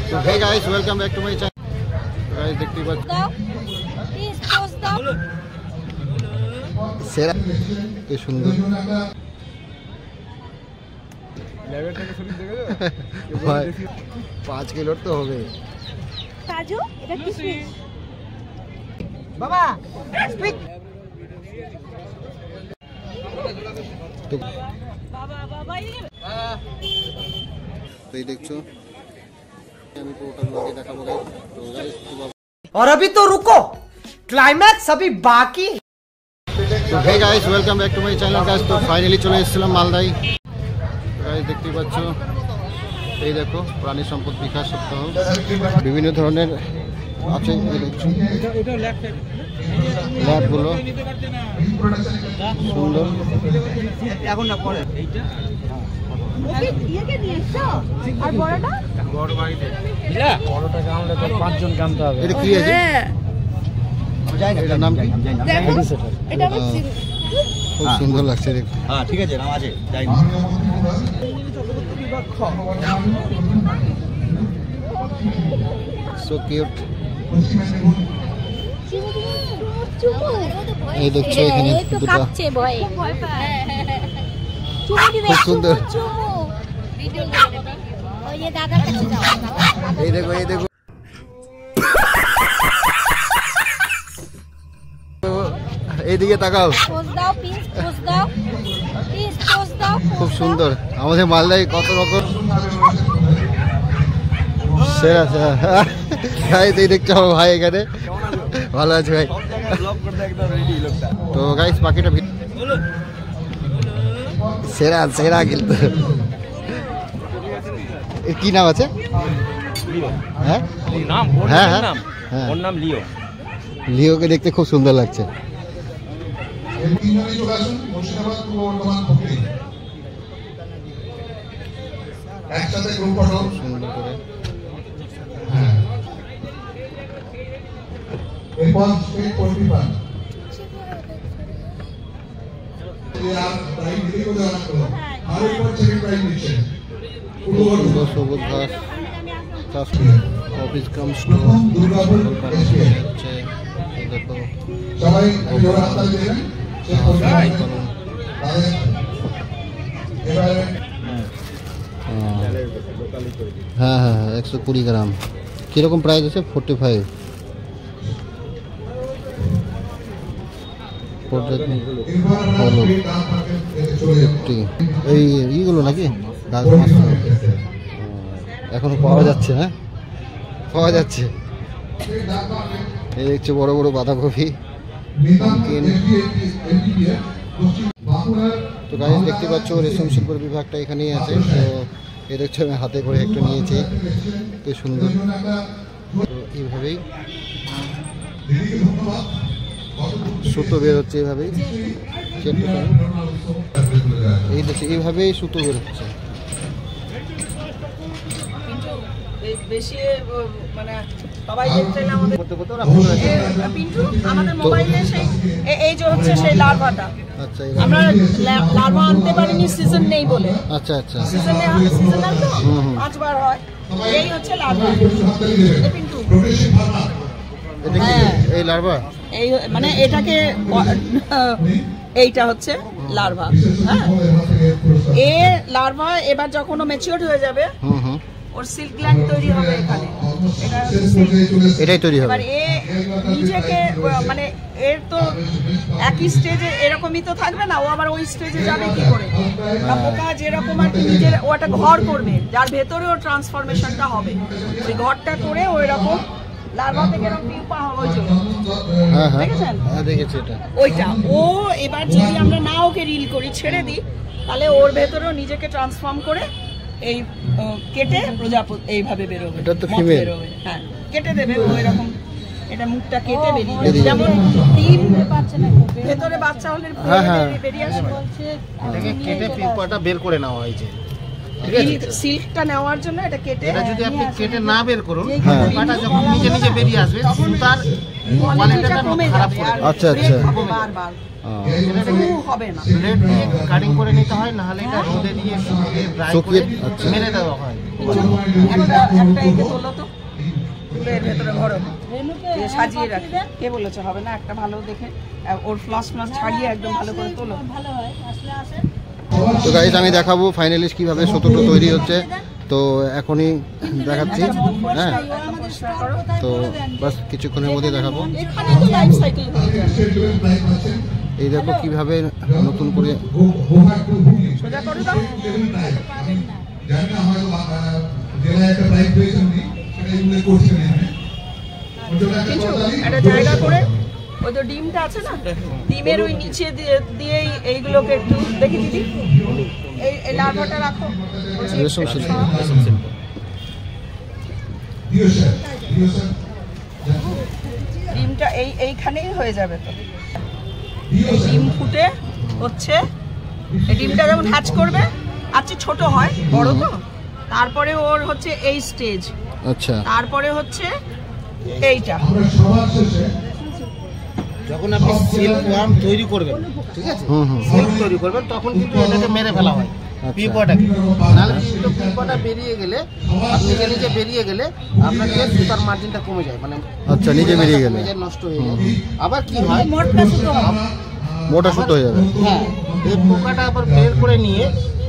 So hey guys, welcome back to my channel. Guys, দেখতে পাচ্ছেন সেরা কি সুন্দর লেভেলটাকে শুনি দেখো ভাই 5 কিলো তো হবে কাজু এটা কিশমিশ বাবা স্পিক বাবা বাবা এই দেখছো আমি পুরোটা ব্লগে দেখাবো তো गाइस और अभी तो रुको क्लाइमैक्स अभी बाकी तो hey guys welcome back to my channel guys तो फाइनली চলে এসেছিলাম মালদায় गाइस দেখতে পাচ্ছো এই দেখো প্রাণী সম্পদ বিকাশ সপ্তাহ বিভিন্ন ধরনের আছে এই দেখছো এটা ল্যাব গুলো সুন্দর এখন না পড়ে এইটা ওকে ইয়েকে নিয়ে এসো আর বড়টা বড় বাড়িতে বুঝলা বড়টা কামলে তো 5 জন কামতে হবে এটা কি আছে যাই না এটার নাম কি এটা আমার খুব সুন্দর লাগছে দেখতে হ্যাঁ ঠিক আছে নাম আছে যাই না সো কিউট এই দেখছো এখানে দুটো কাঁপছে ভয় চুমু দিবে খুব সুন্দর চুমু ভিডিও করে ওই যে দাদার কাছে যাও এই দেখো এইদিকে তাকাও পোজ দাও প্লিজ পোজ দাও প্লিজ পোজ দাও খুব সুন্দর আমাদের মালদায় কত রকম সেরা সেরা গাইস এই দেখছো আমার ভাই এখানে ভালো আছে ভাই ব্লগ করতে একদম রেডি লোকটা তো গাইস বাকিটা সেরা সেরা কিন্তু এর কি নাম আছে হ্যাঁ নাম হ্যাঁ নাম হ্যাঁ ওর নাম লিও লিওকে দেখতে খুব সুন্দর লাগছে একসাথে গ্রুপ ফটো সুন্দর করে এরপর স্টেট পোল্ট্রি ফার্ম আর প্রাইজ দিতে কোথাও না করো আর এরপর সেকেন্ড প্রাইজ দিচ্ছে সুন্দর সবুজ ঘাস চাষ অফিস কাম স্টোর দুর্গাপুর হচ্ছে এই দেখো সবাই জোরে হাততালি দিবেন চেক করবেন তাদের এবারে হ্যাঁ হ্যাঁ 120 গ্রাম কিরকম প্রাইস আছে 45 এই এইগুলো নাকি এখনো পাওয়া যাচ্ছে হ্যাঁ পাওয়া যাচ্ছে এই দেখছো বড় বড় বাঁধাকপি তো গাইস দেখতে পাচ্ছ রেশম শিল্প বিভাগটা এখানেই আছে তো এই দেখছো আমি হাতে করে একটু নিয়েছি কি সুন্দর তো এইভাবেই সুতো বের হচ্ছে এইভাবেই এই দেখছি এইভাবেই সুতো বের হচ্ছে বেশি মানে সবাই দেখতে না আমাদের পিন্টু আমাদের মোবাইলে সেই এই যে হচ্ছে সেই লার্ভাটা আচ্ছা আমরা লার্ভা আনতে পারিনি সিজন নেই বলে আচ্ছা আচ্ছা সিজনাল তো 5 বার হয় এই হচ্ছে লার্ভা পিন্টু এটা কি এই লার্ভা এই মানে এটাকে এইটা হচ্ছে লার্ভা হ্যাঁ এ লার্ভা এবার যখন ম্যাচিউরড হয়ে যাবে ওর সিল্ক গ্ল্যান্ড তৈরি হবে এখানে এটাই তৈরি হবে এবার এ নিজেকে মানে এর তো একই স্টেজে এরকমই তো থাকবে না ও আবার ওই স্টেজে যাবে কি করে পোকা যেরকম আর কি নিজের ও একটা ঘর করবে যার ভেতরে ওর ট্রান্সফরমেশনটা হবে ওই ঘরটা করে ওই রকম লার্ভা থেকে এরকম পিউপা হয় হ্যাঁ হ্যাঁ দেখেছেন দেখেছি এটা ওইটা ও এবার যদি আমরা না ওকে রিল করি ছেড়ে দিই তাহলে ওর ভেতরেও নিজেকে ট্রান্সফর্ম করে এই কেটে প্রজাপতি এইভাবে বেরোবে এটা তো ফিমেল হ্যাঁ কেটে দেবে ওই রকম এটা মুখটা কেটে বেরিয়ে যেমন ডিম ভেতরে বাচ্চা হলে বেরিয়ে আসবে এটাকে কেটে পিউপাটা বের করে নেওয়া হয়েছে সিল্কটা নেওয়ার জন্য এটা কেটে এটা যদি আপনি কেটে না বের করুন, হ্যাঁ। পোকাটা যখন নিজে নিজে বেরিয়ে আসবে সুতার কোয়ালিটিটা কোয়ালিটিটা কমে খারাপ যাবে করে আর আচ্ছা, আচ্ছা। break হবে বারবার হবে না। ব্লেড দিয়ে কাটিং করে নিতে হয়, না হলে এটা রোদে দিয়ে শুকিয়ে ড্রাই শুকিয়ে, করে আচ্ছা। মেরে দেওয়া হয়। একটা একে তোলো তো, তুলে এর ভেতরে ভরো, দিয়ে সাজিয়ে রাখি। কে বলেছে হবে না? একটা ভালো দেখে ওর ফ্লাস ছাড়িয়ে একদম ভালো করে তোলো। তো গাইস আমি দেখাবো ফাইনালি কিভাবে সুতোটা তৈরি হচ্ছে। তো এখনই দেখাচ্ছি, হ্যাঁ। একদম পরিষ্কার করো। তো বাস কিছুক্ষণের মধ্যে দেখাবো। এখানে তো লাইফ সাইকেল হয়ে যায়। এই দেখো কিভাবে নতুন করে সোজা করে দাও। জানি না হয়তো জেলায় একটা প্রাইজ পেয়েছেন উনি, সেটা উল্লেখ করছেন এখানে। কিছু একটা জায়গা করে ওই তো ডিমটা আছে না, ডিমের ওই নিচে দিয়ে এইগুলোকে একটু দেখি দিদি, এই লার্ভাটা রাখো। রেশম শিল্প। দিও স্যার, দিও স্যার, ডিমটা এইখানেই হয়ে যাবে তো। দিও এই স্যার। ডিম ফুটে হচ্ছে, এই ডিমটা যেমন হ্যাচ করবে, আচ্ছা ছোট হয় বড় তো, তারপরে ওর হচ্ছে এই স্টেজ, আচ্ছা, তারপরে হচ্ছে এইটা। আমরা সবার শেষে যখন আপনি সিল্ক ওয়ার্ম তৈরি করবেন, ঠিক আছে, সিল্ক তৈরি করবেন, তখন কিন্তু এটাকে মেরে ফেলা হয়, পিপোটাকে। নাহলে কিন্তু পিপোটা বেরিয়ে গেলে, আপনি নিজে নিজে বেরিয়ে গেলে আপনার যে সুতার মার্জিনটা কমে যায়, মানে আচ্ছা, নিজে বেরিয়ে গেলে নষ্ট হয়ে যায়। আবার কি হয়, মোটা সুতো হয়ে যাবে। হ্যাঁ, এই পোকাটা আবার বের করে নিয়ে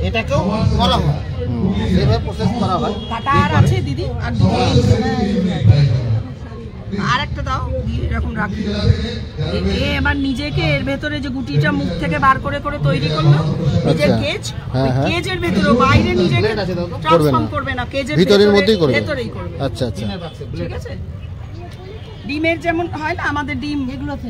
এটাকেও করা হয়, এইভাবে প্রসেস করা হয়। কাটা আর আছে দিদি, আর আর একটা দাও, দিয়ে এরকম রাখি। এবার নিজেকে এর ভেতরে যে গুটিটা মুখ থেকে বার করে করে তৈরি করলো, নিজের আচ্ছা। কেজ, হ্যাঁ, হ্যাঁ। কেজের ভেতরে, বাইরে নিজেকে ট্রান্সফর্ম করবে না, কেজের ভিতরের মধ্যেই করবে। ভেতরেই করবে। আচ্ছা, আচ্ছা, ঠিক আছে। ডিমের যেমন হয় না আমাদের ডিম,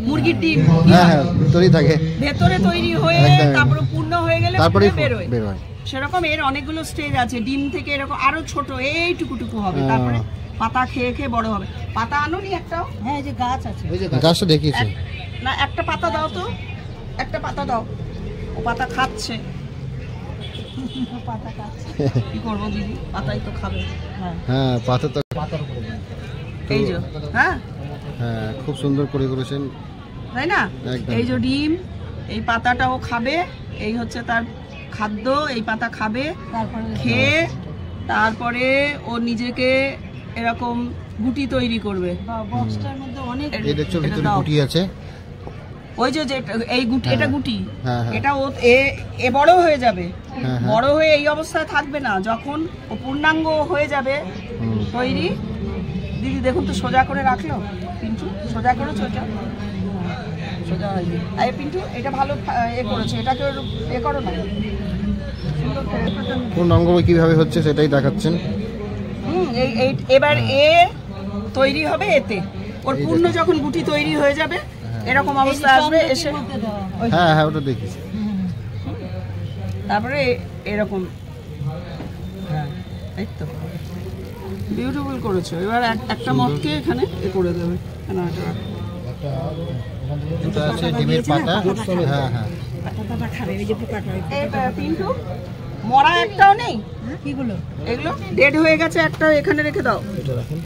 মুরগির ডিম হ্যাঁ হ্যাঁ, ভিতরেই থাকে। ভেতরে তৈরি হয়ে একদম। তারপরে পূর্ণ হয়ে গেলে তারপরে বের হয়। বের হয়। সেরকম এর অনেকগুলো স্টেজ আছে। ডিম থেকে এরকম আরো ছোট এইটুকুটুকু হবে, তারপরে পাতা খেয়ে খেয়ে বড় হবে। পাতা আনোনি একটাও? হ্যাঁ, যে গাছ আছে। গাছটা দেখিয়েছি। না, একটা পাতা দাও তো, একটা পাতা দাও। ও পাতা খাচ্ছে। পাতা খাচ্ছে, কি করবো দিদি, পাতাই তো খাবে। হ্যাঁ, হ্যাঁ, পাতা তো, এই যে, হ্যাঁ হ্যাঁ, খুব সুন্দর করে করেছেন, তাই না? একদম। এই যে ডিম, এই পাতাটাও খাবে, এই হচ্ছে তার খাদ্য। এই পাতা খাবে, খেয়ে তারপরে ও নিজেকে এরকম গুটি তৈরি করবে। এই দেখছো ভিতরে গুটি আছে। ওই যে এই গুটি, এটা গুটি, হ্যাঁ, হ্যাঁ। এটা ও এ বড় হয়ে যাবে। হ্যাঁ, হ্যাঁ। বড় হয়ে এই অবস্থায় থাকবে না, যখন ও পূর্ণাঙ্গ হয়ে যাবে তৈরি। দিদি দেখুন তো, সোজা করে রাখলো পিন্টু, সোজা করে সোজা সোজা হয়নি। এই পিন্টু, এটা ভালো এ করেছে, এটাকে এ করো না, সুন্দর করে। পূর্ণাঙ্গ কিভাবে হচ্ছে সেটাই দেখাচ্ছেন। এবার এ তৈরি হবে এতে, ওর পূর্ণ যখন গুটি তৈরি হয়ে যাবে এরকম অবস্থা আসবে, এসে হ্যাঁ হ্যাঁ, ওটা দেখিয়েছি। তারপরে এরকম, হ্যাঁ এই তো বিউটিফুল করেছো। এবার একটা মতকে এখানে এ করে দেবে। এটা আছে ডিমের পাতা। হ্যাঁ হ্যাঁ, পিন্টু, মরা একটাও নেই, কিগুলো এগুলো ডেড হয়ে গেছে, একটা এখানে রেখে দাও। এটা রাখেন।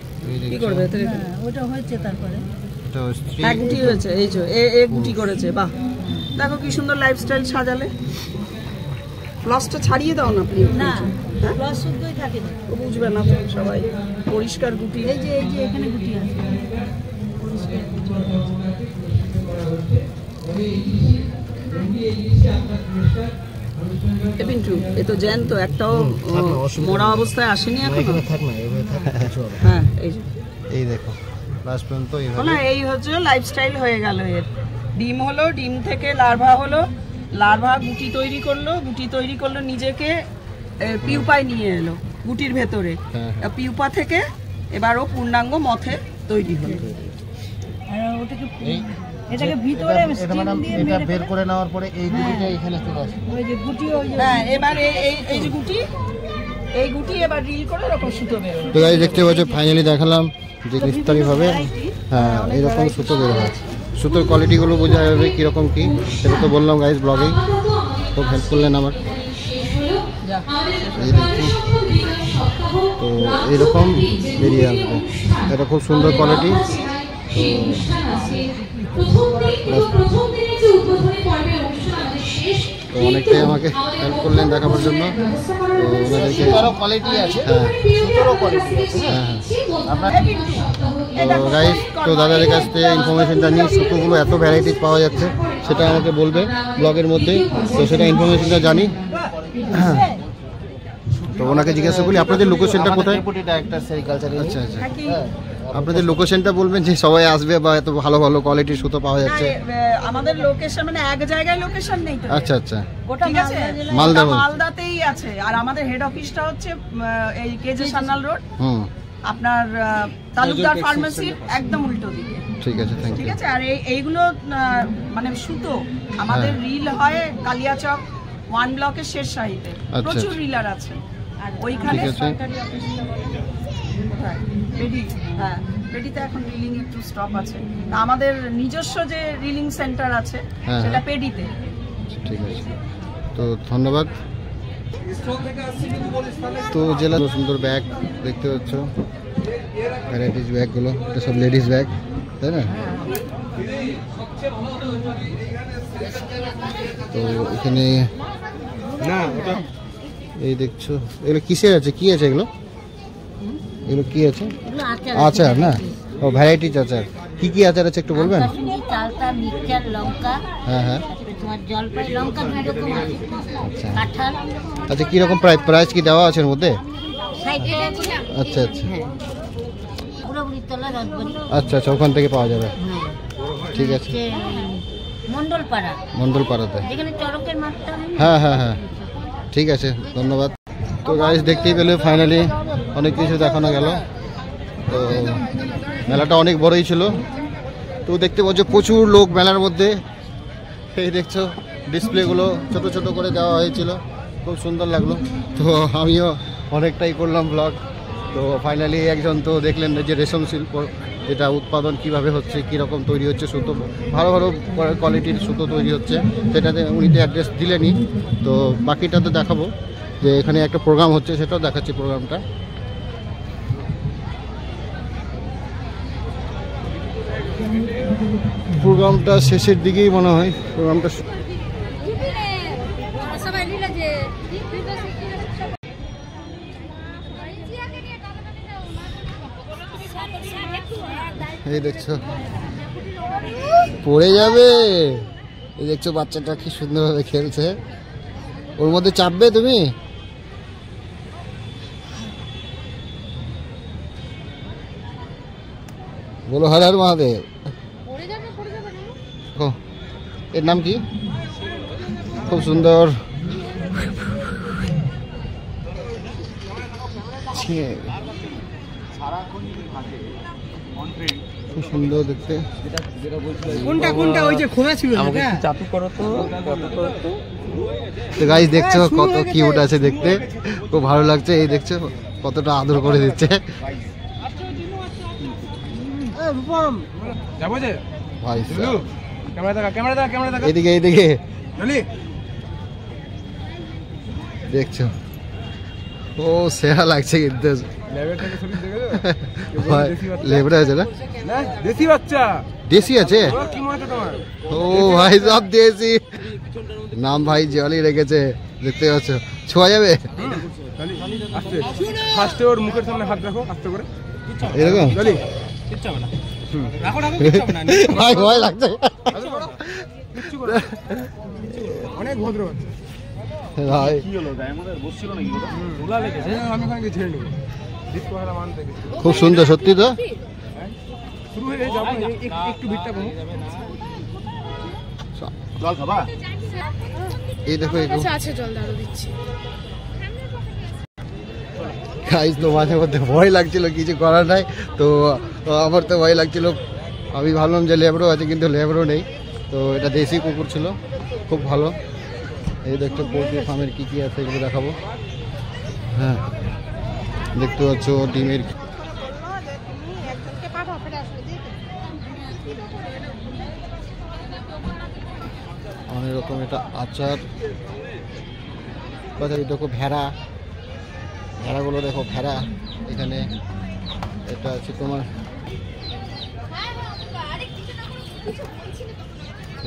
কি করবে এতে রেখে? ওটা হয়েছে, তারপরে এটা স্ত্রী। এক গুটি হয়েছে, এই যে এ গুটি করেছে। বাহ, দেখো কি সুন্দর লাইফস্টাইল সাজালে। ফ্লসটা ছাড়িয়ে দাও না প্লিজ। না, প্লাস শুদ্ধই থাকে না, ও বুঝবে না তো সবাই। পরিষ্কার গুটি, এই যে এখানে গুটি আছে। পিন্টু, এ তো জ্যান্ত, একটাও মরা অবস্থায় আসেনি এখনো। হ্যাঁ, এই যে এই দেখো লাস্ট পর্যন্ত এইভাবে। না, এই হচ্ছে লাইফস্টাইল হয়ে গেল এর। ডিম হলো, ডিম থেকে লার্ভা হলো, লার্ভা গুটি তৈরি করলো, গুটি তৈরি করলো, নিজেকে পিউপায় নিয়ে এলো গুটির ভেতরে। পিউপা থেকে এবার ও পূর্ণাঙ্গ মথে তৈরি হলো। আর ওটাকে এটাকে ভিতরে এটা ম্যাডাম, এটা বের করে নেওয়ার পরে এই গুটিটা এখানে চলে আসে। ওই যে গুটি, ওই যে হ্যাঁ, এবার এই যে গুটি, এই গুটি এবার রিল করে এরকম সুতো বেরোবে। তো গাইস দেখতে পাচ্ছ, ফাইনালি দেখালাম যে নিস্তারিভাবে হ্যাঁ এরকম সুতো বের হয়। সুতোর কোয়ালিটিগুলো বোঝা যাবে কীরকম কী, সেটা তো বললাম গাইস ব্লগেই। খুব হেল্প করলেন আমার। যা এই দেখুন, তো এরকম বেরিয়ে আসবে, এটা খুব সুন্দর কোয়ালিটি। তো অনেকটাই আমাকে হেল্প করলেন দেখাবার জন্য, তো ওনাদেরকে কোয়ালিটি আছে, হ্যাঁ সুতোরও কোয়ালিটি আছে। হ্যাঁ হ্যাঁ। আপনার তো গাইস, তো দাদাদের কাছ থেকে ইনফরমেশনটা নিয়ে সুতোগুলো এত ভ্যারাইটিস পাওয়া যাচ্ছে সেটা আমাকে বলবে ব্লগের মধ্যে, তো সেটা ইনফরমেশনটা জানি। তো ওনাকে জিজ্ঞাসা করি আপনাদের লোকেশনটা কোথায়? Deputy director sericulture. আচ্ছা আচ্ছা, আপনাদের লোকেশনটা বলবেন যে সবাই আসবে বা এত ভালো ভালো কোয়ালিটির সুতো পাওয়া যাচ্ছে। আমাদের লোকেশন মানে এক জায়গায় লোকেশন নেই তো, আচ্ছা আচ্ছা, ঠিক আছে, মালদা মালদাতেই আছে। আর আমাদের হেড অফিসটা হচ্ছে এই কেজে সান্যাল রোড, হুম, আপনার তালুকদার ফার্মেসির একদম উল্টো দিকে। ঠিক আছে, থ্যাংক ঠিক ইউ। আছে। আর এইগুলো মানে সুতো আমাদের রিল হয় কালিয়াচক 1 ব্লকের শেষ সাইডে, আচ্ছা। প্রচুর রিলার আছে। আর ওইখানে ঠিক আছে। সরকারি অফিসটা কোথায়? বেডি, হ্যাঁ বেডিতে এখন রিলিং একটু স্টপ আছে। তা আমাদের নিজস্ব যে রিলিং সেন্টার আছে হ্যাঁ, সেটা হ্যাঁ। পেডিতে। ঠিক আছে, তো ধন্যবাদ। তো জেলা সুন্দর ব্যাগ দেখতে পাচ্ছ, ভ্যারাইটিস ব্যাগগুলো, এটা সব লেডিস ব্যাগ, তাই না? তো এখানে এই দেখছো, এগুলো কিসের আছে, কি আছে এগুলো? এগুলো কি আছে? আচার না? ও ভ্যারাইটিস আচার, কি কি আচার আছে একটু বলবেন? চালতা, মিক্সচার, লঙ্কা, হ্যাঁ হ্যাঁ, তারপরে তোমার জলপাই লঙ্কা 2 রকম আছে, আচ্ছা কাঁঠাল, আচ্ছা, কীরকম প্রাইস কি দেওয়া আছে এর মধ্যে? 60 টাকা করে। আচ্ছা আচ্ছা, পুরোপুরি তলা রথবাড়ি। আচ্ছা আচ্ছা, ওখান থেকে পাওয়া যাবে, হ্যাঁ, ঠিক আছে। হচ্ছে মন্ডলপাড়া, মন্ডলপাড়াতে, যেখানে চড়কের মাঠটা হয় না? হ্যাঁ হ্যাঁ হ্যাঁ, ঠিক আছে, ধন্যবাদ। তো গাইস, দেখতেই পেলে ফাইনালি অনেক কিছু দেখানো গেল। তো মেলাটা অনেক বড়ই ছিল, তো দেখতে পাচ্ছ প্রচুর লোক মেলার মধ্যে। এই দেখছো ডিসপ্লেগুলো ছোট ছোট করে দেওয়া হয়েছিল, খুব সুন্দর লাগলো। তো আমিও অনেকটাই করলাম ব্লগ। তো ফাইনালি একজন তো দেখলেন যে রেশম শিল্প যেটা উৎপাদন কিভাবে হচ্ছে, কীরকম তৈরি হচ্ছে সুতো, ভালো ভালো কোয়ালিটির সুতো তৈরি হচ্ছে, সেটাতে উনি তো অ্যাড্রেস দিলেনই। তো বাকিটা তো দেখাবো, যে এখানে একটা প্রোগ্রাম হচ্ছে সেটাও দেখাচ্ছি প্রোগ্রামটা। প্রোগ্রামটা শেষের দিকেই মনে হয়, প্রোগ্রামটা এই দেখছো পড়ে যাবে। এই দেখছো বাচ্চাটা কি সুন্দরভাবে খেলছে, ওর মধ্যে চাপবে তুমি? বলো হর হর মহাদেব। ও, এর নাম কি? খুব সুন্দর, খুব সুন্দর দেখতে। কোনটা কোনটা ওই যে খোলা ছিল না? চাপি করো তো, তো গাইস দেখছো কত কিউট আছে দেখতে, খুব ভালো লাগছে। এই দেখছো কতটা আদর করে দিচ্ছে ভাই। এদিকে এদিকে দেখছো, ও সেরা লাগছে কিন্তু ভাই। লেবড়া আছে না? দেশি বাচ্চা, দেশি আছে? কি মনে হচ্ছে তোমার? ও ভাই সব দেশি, নাম ভাই জলই রেখেছে, দেখতে পাচ্ছ। ছোঁয়া যাবে আস্তে ফার্স্টে ওর মুখের সামনে হাত রাখো আস্তে করে, এরকম? জলি কিচ্ছু হবে না, রাখো রাখো, কিচ্ছু হবে না, ভাই ভয় লাগছে কিচ্ছু করো, অনেক ভদ্র বাচ্চা ভাই। ওলা লেগেছে, আমি ওখানে গিয়ে ছেড়ে নেবো, ডিসকো হারা মানতে গেছি। খুব সুন্দর সত্যি তো। শুরু হয়ে যাবো, একটু ভিড়টা কমো। জল খাবা? এই দেখো আছে জল দাঁড়ো দিচ্ছি। গাইস, তো মাঝে মধ্যে ভয় লাগছিল, কিছু করার নাই। তো আমার তো ভয় লাগছিল, আমি ভাবলাম যে লেবড়ো আছে, কিন্তু লেবড়ো নেই। তো এটা দেশি কুকুর ছিল, খুব ভালো। এই দেখছো পোলট্রি ফার্মের কী কী আছে এগুলো দেখাবো। হ্যাঁ দেখতে পাচ্ছ ডিমের, অনেক রকম। এটা আচার, কথা দেখো ভেড়া, ভেড়াগুলো দেখো, ভেড়া এখানে। এটা আছে তোমার,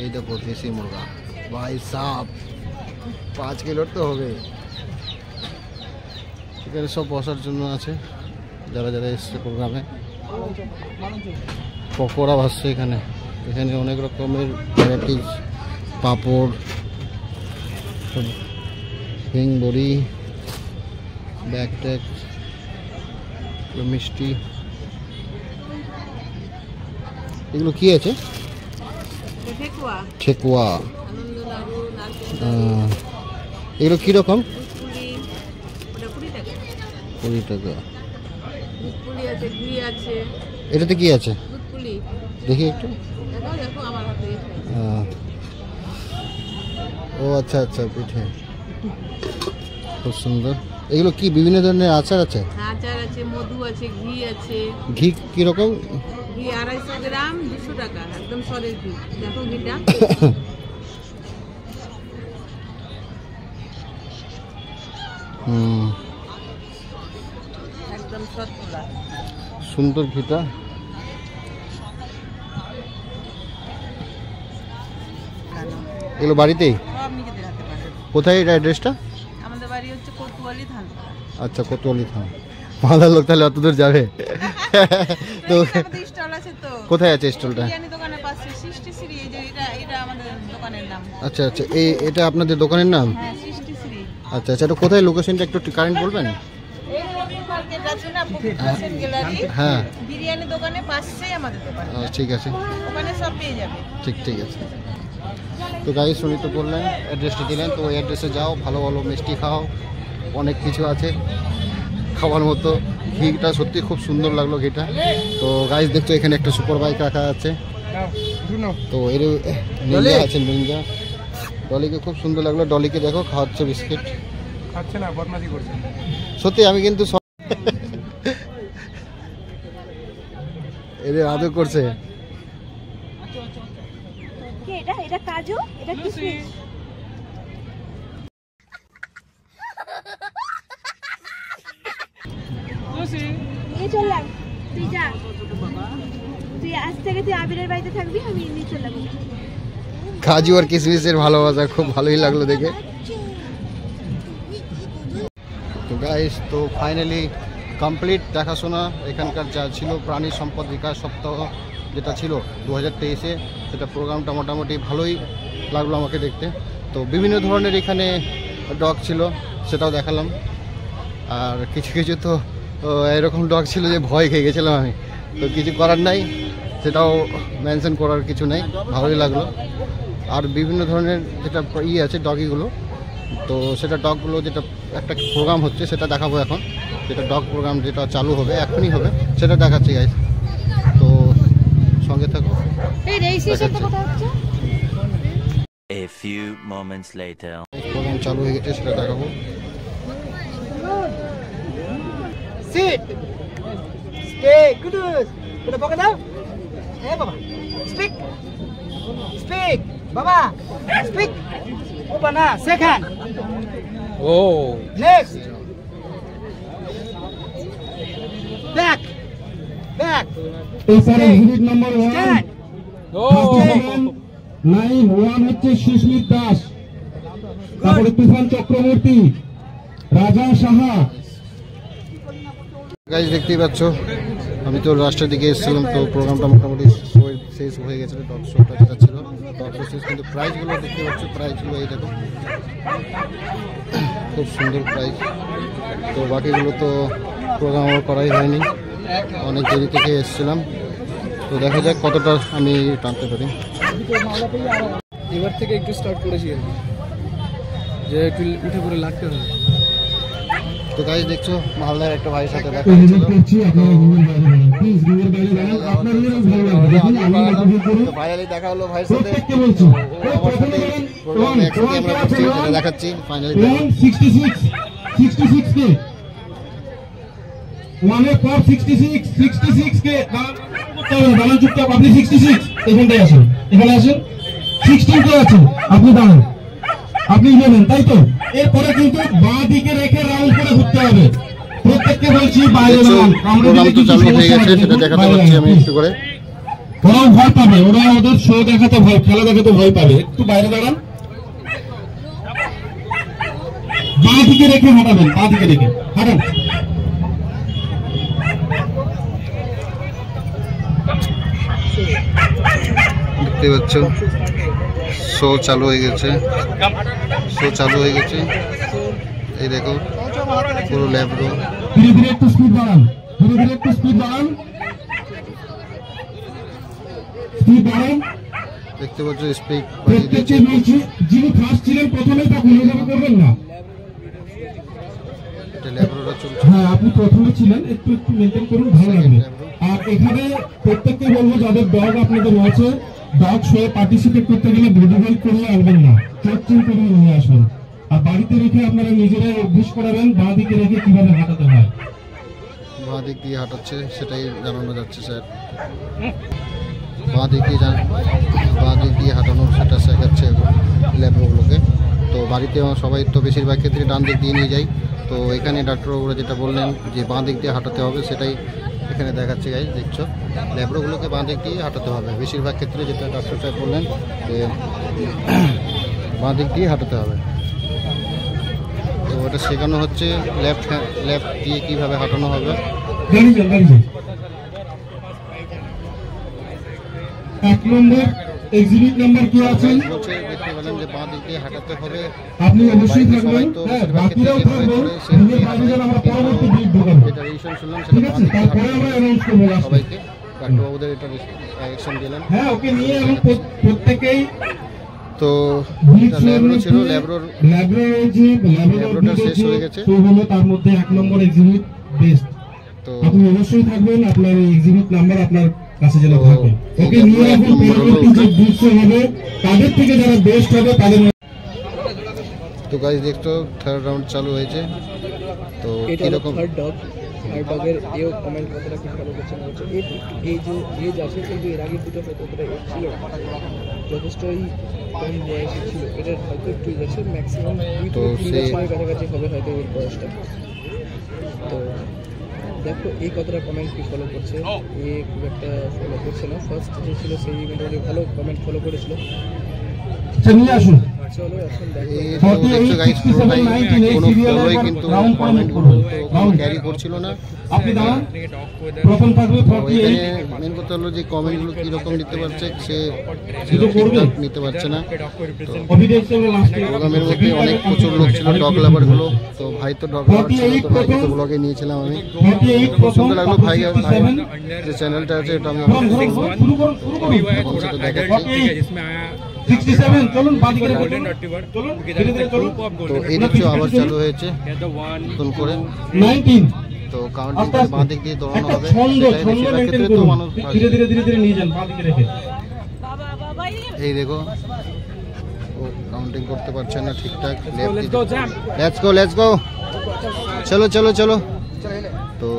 এই দেখো দেশি মুরগা ভাই সাপ, 5 কিলোর তো হবে। এখানে সব বসার জন্য আছে, যারা যারা এসছে প্রোগ্রামে। পকোড়া ভাসছে এখানে, এখানে অনেক রকমের ভ্যারাইটিস, পাঁপড়, হিং বড়ি, ব্যাগ ট্যাগ, মিষ্টি। এগুলো কি আছে? ঠেকুয়া। এগুলো কিরকম? 20 টাকা। এটাতে কি আছে দেখি একটু। ও আচ্ছা আচ্ছা, পিঠে খুব সুন্দর। এগুলো কি বিভিন্ন ধরনের আচার আছে? আচার আছে, মধু আছে, ঘি আছে। ঘি কিরকম? ঘি 250 গ্রাম 200 টাকা, একদম সরের ঘি। দেখো ঘিটা একদম সরপুরা, সুন্দর ঘিটা। এগুলো বাড়িতেই? সব নিজেদের হাতে পাঠাবে। কোথায় এটা অ্যাড্রেসটা? আমাদের বাড়ি হচ্ছে কোতোয়ালি ধানপাড়া। আচ্ছা, কোতোয়ালি থানা। মালদার লোক তাহলে অত দূর যাবে? তো স্টল আছে তো। কোথায় আছে স্টলটা? বিরিয়ানি দোকানের পাশে 60 সিঁড়ি, এই যে এটা আমাদের দোকানের নাম। আচ্ছা আচ্ছা, এটা আপনাদের দোকানের নাম? হ্যাঁ, 60 সিঁড়ি। আচ্ছা আচ্ছা, এটা কোথায় লোকেশনটা একটু কারেন্ট বলবেন? মার্কেট আছে না, ফ্যাশন গ্যালারি, হ্যাঁ, বিরিয়ানি দোকানের পাশেই আমাদের দোকান। ঠিক আছে, ওখানে সব পেয়ে যাবে। ঠিক আছে। তো গাইস, উনি তো বললেন, অ্যাড্রেসটা দিলেন, তো ওই অ্যাড্রেসে যাও, ভালো ভালো মিষ্টি খাও, অনেক কিছু আছে খাওয়ার মতো। ঘিটা সত্যি খুব সুন্দর লাগলো ঘিটা। তো গাইস দেখছো এখানে একটা সুপার বাইক রাখা আছে, তো এর নিনজা আছে, নিনজা। ডলিকে খুব সুন্দর লাগলো, ডলিকে দেখো খাওয়াচ্ছে বিস্কিট, খাচ্ছে না, বদমাশি করছে। সত্যি আমি কিন্তু এদের আদর করছে। এটা কাজু, এটা কিশমিশ। নিয়ে চললাম, তুই যা, তুই আজ থেকে তুই আবিরের বাড়িতে থাকবি, আমি নিয়ে চললাম। কাজু আর কিশমিশের ভালোবাসা খুব ভালোই লাগলো দেখে। তো গাইস, তো ফাইনালি কমপ্লিট দেখাশোনা এখানকার যা ছিল প্রাণী সম্পদ বিকাশ সপ্তাহ যেটা ছিল 2023-এ, সেটা প্রোগ্রামটা মোটামুটি ভালোই লাগলো আমাকে দেখতে। তো বিভিন্ন ধরনের এখানে ডগ ছিল, সেটাও দেখালাম। আর কিছু কিছু তো এরকম ডগ ছিল যে ভয় খেয়ে গেছিলাম আমি, তো কিছু করার নাই, সেটাও মেনশন করার কিছু নেই, ভালোই লাগলো। আর বিভিন্ন ধরনের যেটা আছে ডগিগুলো, তো সেটা ডগগুলো যেটা একটা প্রোগ্রাম হচ্ছে সেটা দেখাবো এখন, যেটা ডগ প্রোগ্রাম যেটা চালু হবে, এখনই হবে, সেটা দেখাচ্ছি গাইস। তো সঙ্গে থাকো। A few moments later. Program চালু হয়ে গেছে, সেটা দেখাবো। Sit. Stay. Good. Udah pakai dah? Baba. Speak. Speak. Baba. Speak. Open na. Second. Oh. Next. Back. Back. exhibit number 1 Stand. Oh. Line 1 হচ্ছে সুস্মিত দাস, তারপরে তুফান চক্রবর্তী, রাজা সাহা। গাইস দেখতেই পাচ্ছ, আমি তো লাস্টের দিকে এসেছিলাম, তো প্রোগ্রামটা মোটামুটি শেষ হয়ে গেছিলো, ডগ শোটা যেটা ছিল ডগ শো শেষ। কিন্তু প্রাইজগুলো দেখতে পাচ্ছ, প্রাইজগুলো এই দেখো, খুব সুন্দর প্রাইজ। তো বাকিগুলো তো প্রোগ্রাম করাই হয়নি, অনেক দেরি থেকে এসেছিলাম। তো দেখা যাক কতটা আমি টানতে পারি। এবার থেকে একটু স্টার্ট করেছি আর কি, যে একটু উঠে পড়ে লাগতে হবে। তো গাইস দেখছো, মালদার একটা ভাইয়ের সাথে দেখা হয়েছিল, তো ফাইনালি দেখা হলো ভাইয়ের সাথে। আমার সাথে প্রোগ্রামে একসাথে আমরা করছি, সেটা দেখাচ্ছি ফাইনালি। 66 কে 1 এর পর 66 কে দাঁড়ান, চুপচাপ। আপনি 66 এখানটায় আসেন, এখানে আসেন। 16 কে আছে, আপনি দাঁড়ান, আপনি 11, তাই তো? এরপরে কিন্তু বাঁ দিকে রেখে রাউন্ড করে ঘুরতে হবে। প্রত্যেককে বলছি বাইরে দাঁড়ান। প্রোগ্রাম তো চালু হয়ে গেছে, সেটা দেখাতে পাচ্ছি আমি একটু করে। ওরাও ভয় পাবে, ওরা ওদের শো দেখাতে ভয়, খেলা দেখাতে ভয় পাবে। একটু বাইরে দাঁড়ান, বাঁ দিকে রেখে হাঁটাবেন, বাঁ দিকে রেখে হাঁটান। দেখতে পাচ্ছ শো চালু হয়ে গেছে, শো চালু হয়ে গেছে। এই দেখো পুরো ল্যাবরো। ধীরে ধীরে একটু স্পিড বাড়ান, ধীরে ধীরে একটু স্পিড বাড়ান, স্পিড বাড়ান। দেখতে পাচ্ছ স্পিড বাড়িয়ে প্রত্যেককে দিয়েছে। বলছি যিনি ফার্স্ট ছিলেন প্রথমেই তা কোনো জায়গা করবেন না। এটা ল্যাবরোটা চলছে। হ্যাঁ, আপনি প্রথমে ছিলেন, একটু একটু মেনটেন করুন, ভালো লাগবে। আর এখানে প্রত্যেককে বলবো যাদের ডগ আপনাদের রয়েছে, ডগ শোয়ে পার্টিসিপেট করতে গেলে বডি ওয়েট করিয়ে আনবেন না, ট্রেকিং করিয়ে নিয়ে আসুন। আর বাড়িতে রেখে আপনারা নিজেরাই অভ্যাস করাবেন বাঁ দিকে রেখে কিভাবে হাঁটাতে হয়। বাঁ দিক দিয়ে হাঁটাচ্ছে সেটাই জানানো যাচ্ছে স্যার। বাঁ দিক দিয়ে হাঁটানো সেটা শেখাচ্ছে ল্যাবগুলোকে। তো বাড়িতে সবাই তো বেশিরভাগ ক্ষেত্রে ডান দিক দিয়ে নিয়ে যায়। তো এখানে ডাক্তারবাবুরা যেটা বললেন যে বাঁ দিক দিয়ে হাঁটাতে হবে, সেটাই এখানে দেখাচ্ছে গাইজ। দেখছো ল্যাবগুলোকে বাঁ দিক দিয়ে হাঁটাতে হবে বেশিরভাগ ক্ষেত্রে, যেটা ডাক্তার সাহেব বললেন যে বাঁ দিক দিয়ে হাঁটাতে হবে। তো ওটা শেখানো হচ্ছে লেফট দিয়ে কীভাবে হাঁটানো হবে। এক নম্বর এক্সিবিট নাম্বার কি আছেন দেখতে পেলেন যে বাঁ দিক দিয়ে হাঁটাতে হবে। আপনি অবশ্যই থাকবেন, হ্যাঁ বাকিরাও থাকবেন। নিজের বাইরে যেন আমরা পরবর্তী দিক ঢোকাবো, যেটা রিভিশন শুনলাম ঠিক আছে? তারপরে আমরা অ্যানাউন্স করবো সবাইকে। ডাক্তারবাবুদের এটা ডাইরেকশন দিলেন। হ্যাঁ, ওকে নিয়ে এবং প্রত্যেকেই তো ল্যাবরো ছিল, ল্যাবরোটা শেষ হয়ে গেছে। তার মধ্যে এক নম্বর এক্সিবিট বেস্ট। তো আপনি অবশ্যই থাকবেন, আপনার এক্সিবিট নাম্বার আপনার কাছে যেন থাকে। ওকে নিয়ে এখন পরবর্তী যে দৃশ্য হবে তাদের থেকে যারা বেস্ট হবে তাদের। তো গাইস দেখছো থার্ড রাউন্ড চালু হয়েছে। তো কিরকম থার্ড ডগ, থার্ড ডগের এও কমেন্ট কতটা কি ফলো করছেন বলছে। এই যে এজ আছে, কিন্তু এর আগে দুটো কতটা এজ ছিল, যথেষ্টই কম বয়সে ছিল। এটার হয়তো একটু এজ আছে, ম্যাক্সিমাম 2 থেকে 3 বছরের কাছাকাছি হবে হয়তো ওর বয়সটা। তো দেখো এই কতটা কমেন্ট কি ফলো করছে, এ খুব একটা ফলো করছে না। ফার্স্ট যে ছিল সেই মোটামুটি ভালো কমেন্ট ফলো করেছিল। নিয়ে আসুন, চলো এখন দেখো দেখছো গাইস পুরোটাই কোনো ফলোই কিন্তু কমেন্টগুলো তো ক্যারি করছিল না। আপনি দাঁড়ান, প্রথম থাকবে 48। এখানে মেন কথা হলো যে কমেন্টগুলো কীরকম নিতে পারছে, সে ঠিকঠাক নিতে পারছে না। তো প্রোগ্রামের মধ্যে অনেক প্রচুর লোক ছিল, ডগ লাভারগুলো। তো ভাই তো ডগ লাভার ছিল, তো ভাইকে তো ব্লগে নিয়েছিলাম আমি। খুব সুন্দর লাগলো ভাই যে চ্যানেলটা আছে এটা আমি দেখাচ্ছি। 67 চলুন বাদিকে চলুন, চলুন। তো এই দিকটা আবার চালু হয়েছে নতুন করে 19। তো কাউন্টিং করে বাঁ দিক দিয়ে দৌড়ানো হবে। ছন্দ মেইনটেইন তো করুন, মানুষ ধীরে ধীরে নিয়ে যান বাদিকে রেখে। এই দেখো ও কাউন্টিং করতে পারছে না ঠিকঠাক। লেটস গো চলো চলো চলো। তো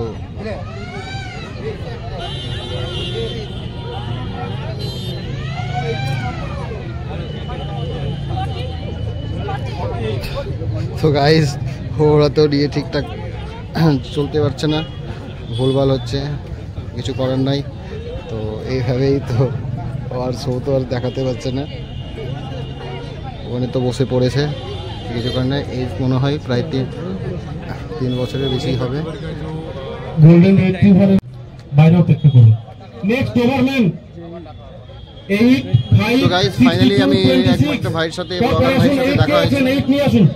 তো গাইস ওরা তো নিয়ে ঠিকঠাক চলতে পারছে না, ভুলভাল হচ্ছে, কিছু করার নাই। তো এইভাবেই তো আর শো তো আর দেখাতে পারছে না, ওখানে তো বসে পড়েছে, কিছু করার নাই। এই মনে হয় প্রায় 3 বছরের বেশি হবে। গোল্ডেন রিট্রিভার বাইরে অপেক্ষা করুন। Next overman 8 5। তো গাইস ফাইনালি আমি একটা ভাইয়ের সাথে ব্লগার ভাইয়ের সাথে দেখা হয়েছে। 8 নিয়ে আসুন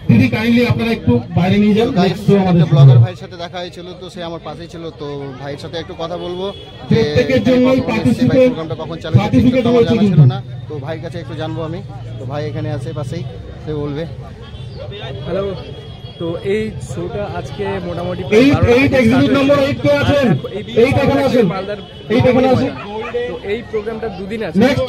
দিদি, কাইন্ডলি আপনারা একটু বাইরে নিয়ে যান। গাইস একটা ব্লগার ভাইয়ের সাথে দেখা হয়েছিল, তো সে আমার পাশেই ছিল। তো ভাইয়ের সাথে একটু কথা বলবো যে প্রোগ্রামটা কখন চালু হচ্ছে তো আমার জানা ছিল না। তো ভাইয়ের কাছে একটু জানবো আমি। তো ভাই এখানে আছে পাশেই, সে বলবে। হ্যালো, তো এই শোটা আজকে মোটামুটি 8 এক্সিবিট নম্বর 8 কে আছেন? 8 এখানে আছেন, 8 এখানে আছেন। তো এই প্রোগ্রামটা দুদিন আছে, নেক্সট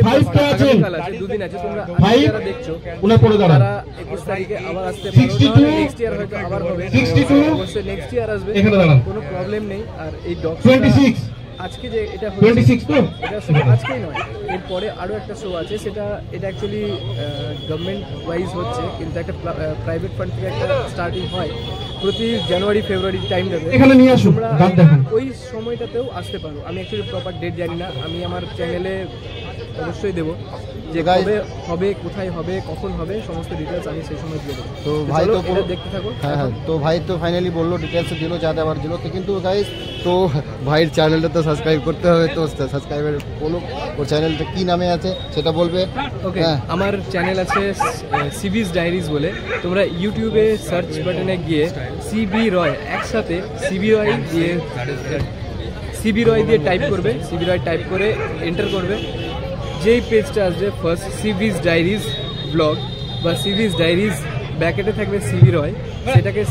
5 কে আছেন, দুদিন আছে। তোমরা যারা দেখছো উনা পড়ে দাঁড়ান। তারা 21 তারিখে আবার আসতে পারো, 62 নেক্সট ইয়ার হয়তো আবার হবে। 62 অবশ্যই নেক্সট ইয়ার আসবে, এখানে দাঁড়ান। কোনো প্রবলেম নেই। আর এই ডগ 26 আজকে যে এটা হচ্ছে 26 তো এটা শুধু আজকেই নয়, এরপরে আরও একটা শো আছে, এটা অ্যাকচুয়ালি গভর্নমেন্ট ওয়াইজ হচ্ছে, কিন্তু একটা প্রাইভেট ফান্ড থেকে একটা স্টার্টিং হয় প্রতি জানুয়ারি ফেব্রুয়ারি টাইমটাতে। এখানে নিয়ে আসুন, তোমরা দাঁত দেখান। ওই সময়টাতেও আসতে পারো। আমি অ্যাকচুয়ালি প্রপার ডেট জানি না, আমি আমার চ্যানেলে অবশ্যই দেবো যে কবে হবে, কোথায় হবে, কখন হবে, সমস্ত ডিটেলস আমি সেই সময় দিয়ে দেবো। তো ভাই তো এটা দেখতে থাকো। হ্যাঁ হ্যাঁ, তো ভাই তো ফাইনালি বললো ডিটেলস দিল, যা দেওয়ার দিল। তো কিন্তু গাইস, তো ভাইয়ের চ্যানেলটা তো সাবস্ক্রাইব করতে হবে, তো সাবস্ক্রাইবার বলো ওর চ্যানেলটা কি নামে আছে সেটা বলবে। ওকে, আমার চ্যানেল আছে সিবিস ডায়েরিজ বলে, তোমরা ইউটিউবে সার্চ বাটনে গিয়ে সিবি রয় একসাথে সিবি রয় দিয়ে টাইপ করবে, সিবি রয় টাইপ করে এন্টার করবে, যেই পেজটা আসবে ফার্স্ট সিবিস ডায়েরিজ ব্লগ বা সিবিস ডায়েরিজ ব্যাকেটে থাকবে সিবি রয়, সেটাকে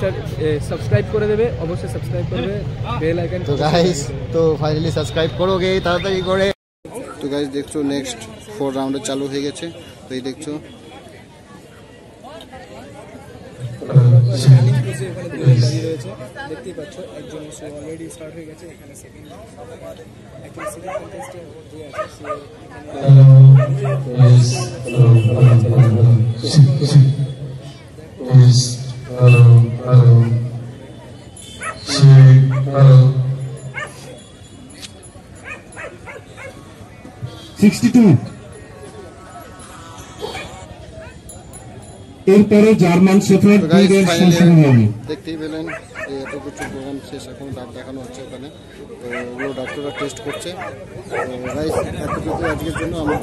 সাবস্ক্রাইব করে দেবে, অবশ্যই সাবস্ক্রাইব করবে, বেল আইকন। তো গাইস, তো ফাইনালি সাবস্ক্রাইব করোগে তাড়াতাড়ি করে। তো গাইস দেখছো নেক্সট 4 রাউন্ডে চালু হয়ে গেছে। তো এই দেখছো রয়েছে, দেখতেই পাচ্ছ একজন শো অলরেডি স্টার্ট হয়ে গেছে। এখানে সেকেন্ড কন্টেস্টে যে আছে সে এরপরে জার্মান শেফার্ড ব্রিডের সংশোধন হবে। দেখতেই পেলেন যে এত কিছু প্রোগ্রাম শেষ, এখন ডাক দেখানো হচ্ছে ওখানে। তো ওগুলো ডাক্তাররা টেস্ট করছে। তো গাইস এতটুকু আজকের জন্য আমার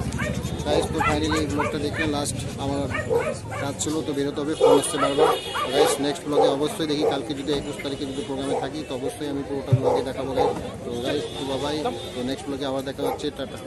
গাইস। তো ফাইনালি এই ব্লগটা দেখলে লাস্ট আমার কাজ ছিল, তো বেরোতে হবে, ফোন আসছে বারবার। গাইস নেক্সট ব্লগে অবশ্যই দেখি, কালকে যদি 21 তারিখে যদি প্রোগ্রামে থাকি তো অবশ্যই আমি পুরোটা ব্লগে দেখাবো গাইস। তো গাইস তো বাবাই, তো নেক্সট ব্লগে আবার দেখা হচ্ছে, টাটা।